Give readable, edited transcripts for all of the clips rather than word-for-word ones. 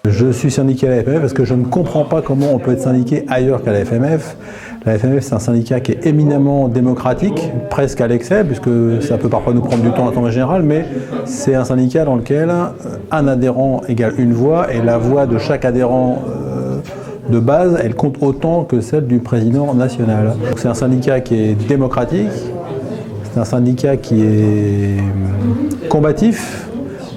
Je suis syndiqué à la FMF parce que je ne comprends pas comment on peut être syndiqué ailleurs qu'à la FMF. La FMF, c'est un syndicat qui est éminemment démocratique, presque à l'excès, puisque ça peut parfois nous prendre du temps en temps général, mais c'est un syndicat dans lequel un adhérent égale une voix, et la voix de chaque adhérent de base, elle compte autant que celle du président national. Donc c'est un syndicat qui est démocratique, c'est un syndicat qui est combatif,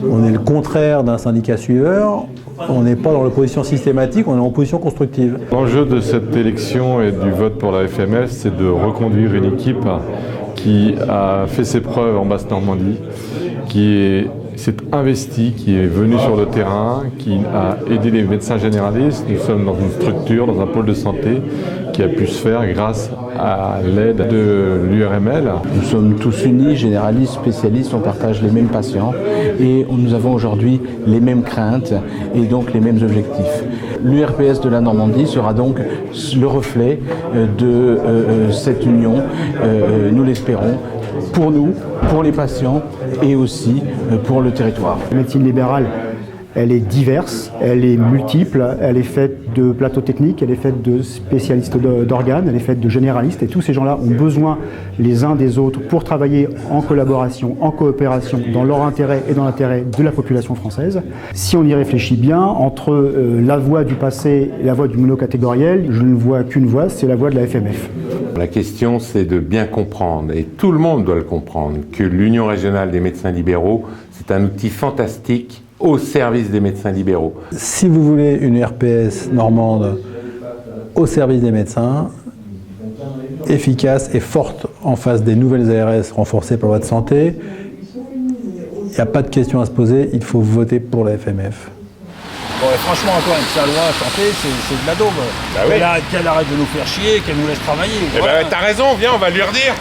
on est le contraire d'un syndicat suiveur. On n'est pas dans l'opposition systématique, on est en position constructive. L'enjeu de cette élection et du vote pour la FMF, c'est de reconduire une équipe qui a fait ses preuves en Basse-Normandie, qui s'est investie, qui est venue sur le terrain, qui a aidé les médecins généralistes. Nous sommes dans une structure, dans un pôle de santé qui a pu se faire grâce à l'aide de l'URML. Nous sommes tous unis, généralistes, spécialistes, on partage les mêmes patients et nous avons aujourd'hui les mêmes craintes et donc les mêmes objectifs. L'URPS de la Normandie sera donc le reflet de cette union, nous l'espérons, pour nous, pour les patients et aussi pour le territoire. La médecine libérale, elle est diverse, elle est multiple, elle est faite de plateaux techniques, elle est faite de spécialistes d'organes, elle est faite de généralistes, et tous ces gens-là ont besoin les uns des autres pour travailler en collaboration, en coopération, dans leur intérêt et dans l'intérêt de la population française. Si on y réfléchit bien, entre la voie du passé et la voie du monocatégoriel, je ne vois qu'une voie, c'est la voie de la FMF. La question, c'est de bien comprendre, et tout le monde doit le comprendre, que l'Union régionale des médecins libéraux, c'est un outil fantastique au service des médecins libéraux. Si vous voulez une RPS normande au service des médecins, efficace et forte en face des nouvelles ARS renforcées par la loi de santé, il n'y a pas de question à se poser, il faut voter pour la FMF. Bon, et franchement, encore avec sa loi santé, c'est de la daube. Bah oui. Qu'elle arrête de nous faire chier, qu'elle nous laisse travailler. Eh voilà. Ben, t'as raison, viens, on va lui redire.